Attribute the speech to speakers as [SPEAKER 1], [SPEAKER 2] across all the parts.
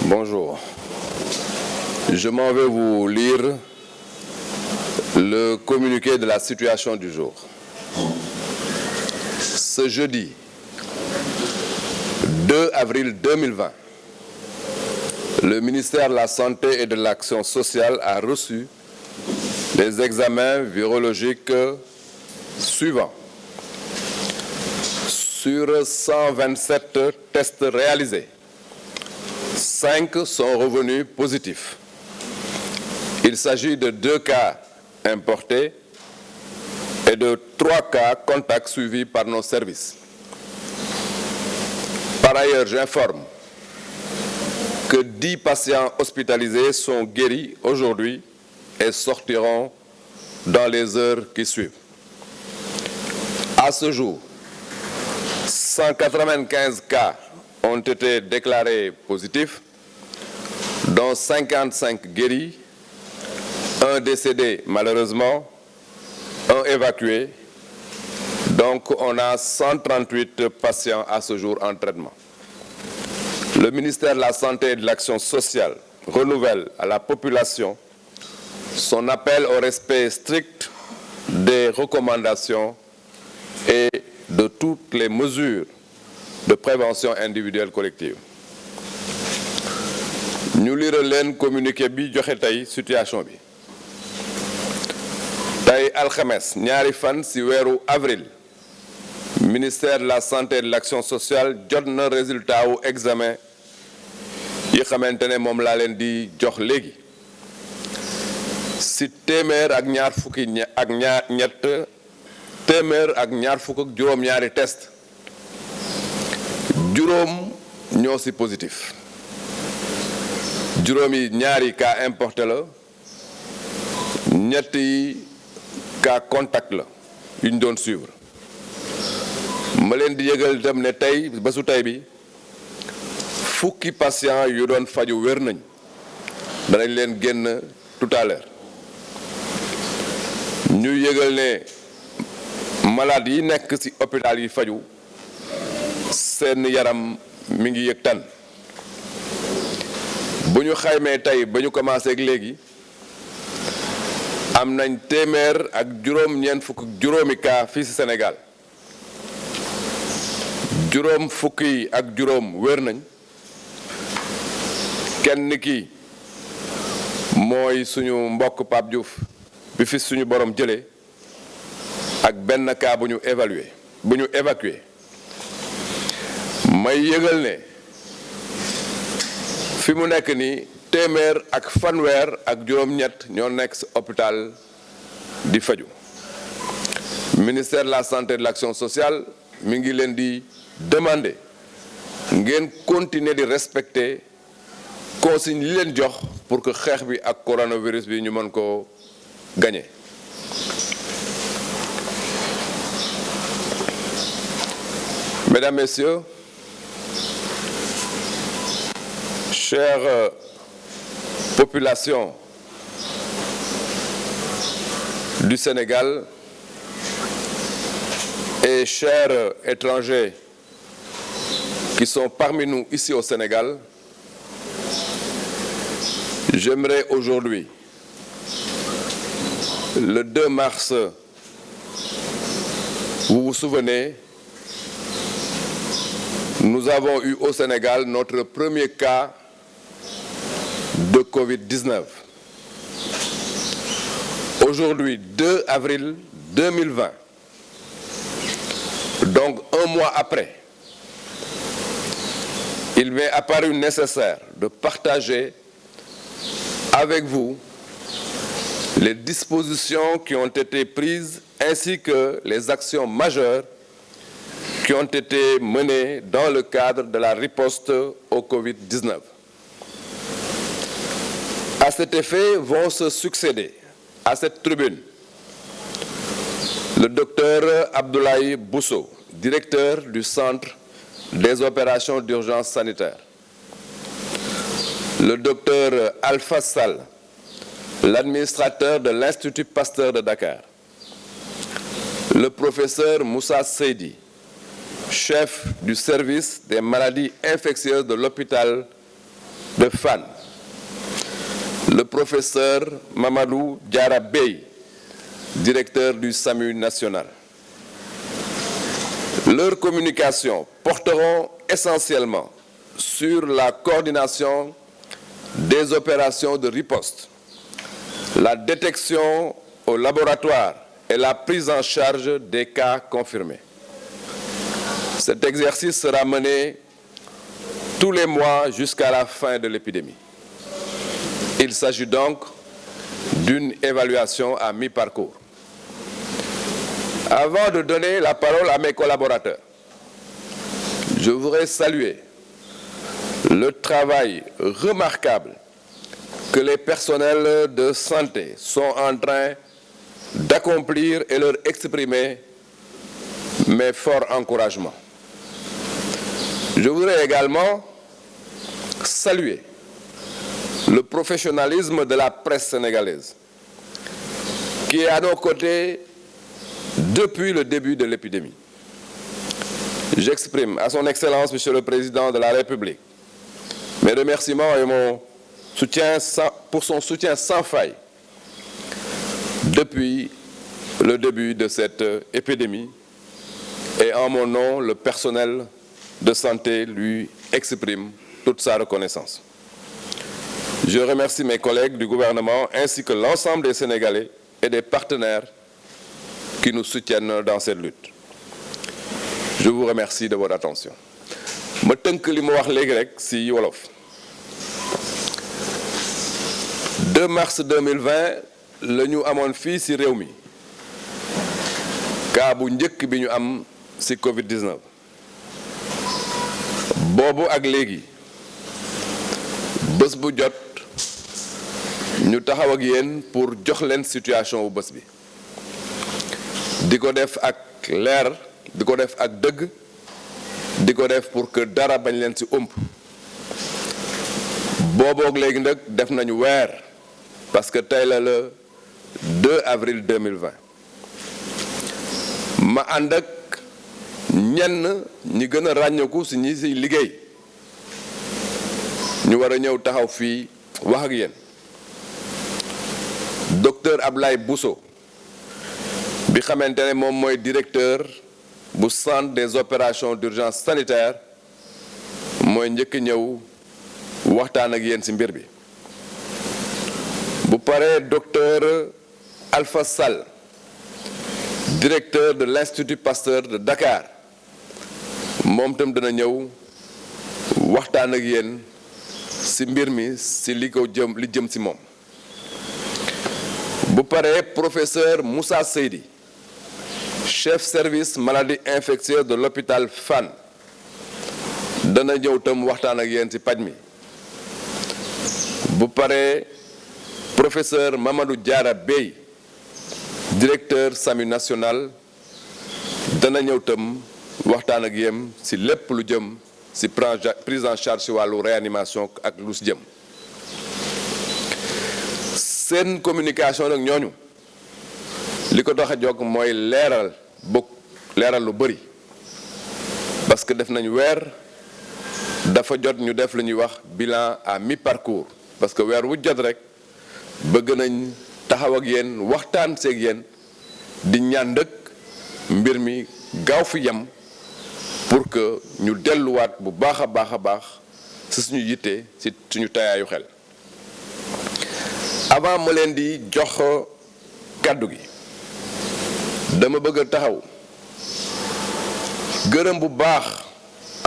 [SPEAKER 1] Bonjour. Je m'en vais vous lire le communiqué de la situation du jour. Ce jeudi 2 avril 2020, le ministère de la Santé et de l'Action sociale a reçu les examens virologiques suivants. Sur 127 tests réalisés, 5 sont revenus positifs. Il s'agit de 2 cas importés et de 3 cas contacts suivis par nos services. Par ailleurs, j'informe que 10 patients hospitalisés sont guéris aujourd'hui et sortiront dans les heures qui suivent. À ce jour, 195 cas ont été déclarés positifs, dont 55 guéris, 1 décédé malheureusement, 1 évacué. Donc on a 138 patients à ce jour en traitement. Le ministère de la Santé et de l'Action sociale renouvelle à la population son appel au respect strict des recommandations et de toutes les mesures de prévention individuelle collective. Ñu lire leen communiqué bi joxe tey situation bi. Tey alxames ñaari fan ci weeru avril, ministère de la Santé et de l'Action sociale jot na résultat wu examen yi xamante ne moom laa leen di jox léegi. Si téeméer ak ñaar fukki ak ñett téeméer ak ñaar fukk ak juróom-ñaari test, juróom ñoo ci positif. Juróomi ñaari cas importé la, ñetti cas contact la yu ñu doon suivre. Ma leen di yëgal itam ne tey bésu tey bi fukki patient yu doon faju wér nañ. Danañ leen génn tout à l'heure. Ñu yëgal ne malade yi nekk ci hôpital yi faju seen yaram mi ngi yëg tan. Bu ñu xaymee tey ba ñu commencé ak léegi am nañ téeméer ak juróom-ñeent fukk juróomi cas fii ci Sénégal. Juróom fukki ak juróom wér nañ. Kenn ki mooy suñu mbokk Pape Diouf bi fi suñu borom jëlee ak benn cas bu ñu évacué. May yëgal ne fi mu nekk nii téeméer ak fanweer ak juróom-ñett ñoo nekk ci hôpital di faju. Ministère de la Santé et de l'Action sociale mi ngi leen di demander ngeen continuer di respecter consigne li leen jox pour que xeex bi ak coronavirus bi ñu mën ko gagner. Mesdames, Messieurs, chère population du Sénégal et chers étrangers qui sont parmi nous ici au Sénégal, j'aimerais aujourd'hui, le 2 mars, vous vous souvenez, nous avons eu au Sénégal notre premier cas de Covid-19. Aujourd'hui, 2 avril 2020, donc un mois après, il m'est apparu nécessaire de partager avec vous les dispositions qui ont été prises ainsi que les actions majeures qui ont été menées dans le cadre de la riposte au Covid-19. À cet effet, vont se succéder à cette tribune le docteur Abdoulaye Bousso, directeur du Centre des opérations d'urgence sanitaire, le docteur Alpha Sall, l'administrateur de l'Institut Pasteur de Dakar, le professeur Moussa Seydi, chef du service des maladies infectieuses de l'hôpital de Fann, le professeur Mamadou Diarra Bey, directeur du SAMU national. Leurs communications porteront essentiellement sur la coordination des opérations de riposte, la détection au laboratoire et la prise en charge des cas confirmés. Cet exercice sera mené tous les mois jusqu'à la fin de l'épidémie. Il s'agit donc d'une évaluation à mi-parcours. Avant de donner la parole à mes collaborateurs, je voudrais saluer le travail remarquable que les personnels de santé sont en train d'accomplir et leur exprimer mes forts encouragements. Je voudrais également saluer le professionnalisme de la presse sénégalaise, qui est à nos côtés depuis le début de l'épidémie. J'exprime à son Excellence, Monsieur le Président de la République, mes remerciements et mon soutien pour son soutien sans faille depuis le début de cette épidémie. Et en mon nom, le personnel de santé lui exprime toute sa reconnaissance. Je remercie mes collègues du gouvernement ainsi que l'ensemble des Sénégalais et des partenaires qui nous soutiennent dans cette lutte. Je vous remercie de votre attention. ma tënk li ma wax léegi rek ci wolof. 2 mars 2020 la ñu amoon fii ci réew mi cas bu njëkk bi ñu am ci Covid-19 boobu ak léegi bés bu jot ñu taxaw ak yéen pour jox leen situation wu bés bi di ko def ak leer di ko def ak dëgg di ko def pour que dara bañ leen ci ëmp booboog léegi nag def nañu weer parce que tey la le 2 avril 2020 ma ànd ak ñenn ñi gën a ràññeeku ci ñi ci liggéey ñu war a ñëw taxaw fii wax ak yéen docteur Ablaye Bousso bi xamante ne moom mooy directeur bu centre des opérations d'urgence sanitaire mooy njëkk ñëw waxtaan ak yéen ci mbir bi bu paree docteur Alpha Sall directeur de l'Institut Pasteur de Dakar moom tam dana ñëw waxtaan ak yéen ci mbir mi ci li jëm ci moom bu paree professeur Moussa Seydi chef service maladie infectieuse de l'hôpital Fann dana ñëw tam waxtaan ak yéen ci paj mi bu paree professeur Mamadou Diarra Bey directeur SAMU national dana ñëw tam waxtaan ak yéen ci lépp lu jëm ci prise en charge ci wàllu réanimation ak lu ci jëm seen communication nag ñooñu li ko dox a jóg mooy leeral lu bari parce que def nañu weer dafa jot ñu def lu ñuy wax bilan à mi-parcours parce que weer wu jot rek bëgg nañ taxaw ak yéen waxtaan seeg yéen di ñaan dëkk mbir mi gaaw fi yem pour que ñu delluwaat bu baax a baax ci suñu yitte ci suñu tayaayu xel. avant ma leen di jox kàddu gi dama bëgg a taxaw gërëm bu baax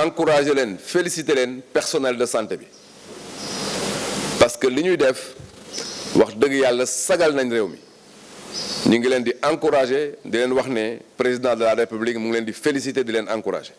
[SPEAKER 1] encourager leen féliciter leen personnel de santé bi parce que li ñuy def wax dëgg yàlla sagal nañ réew mi ñu ngi leen di encourager di leen wax ne président de la république mu ngi leen di féliciter di leen encourager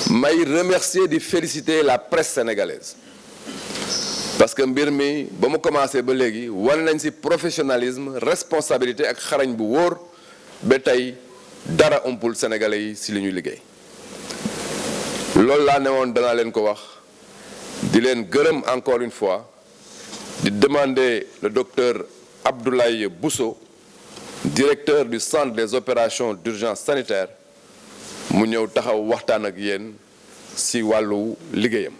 [SPEAKER 1] may remercier di féliciter la presse sénégalaise parce que mbir mi ba mu commencé ba léegi wane nañ ci professionnalisme responsabilité ak xarañ bu wóor ba tey dara umpul sénégalais yi ci li ñuy liggéey loolu laa ne woon danaa leen ko wax di leen gërëm encore une fois di demander le docteur Abdoulaye Bousso directeur du centre des opérations d'urgence sanitaire mu ñëw taxaw waxtaan ak yéen ci wàllu liggéeyam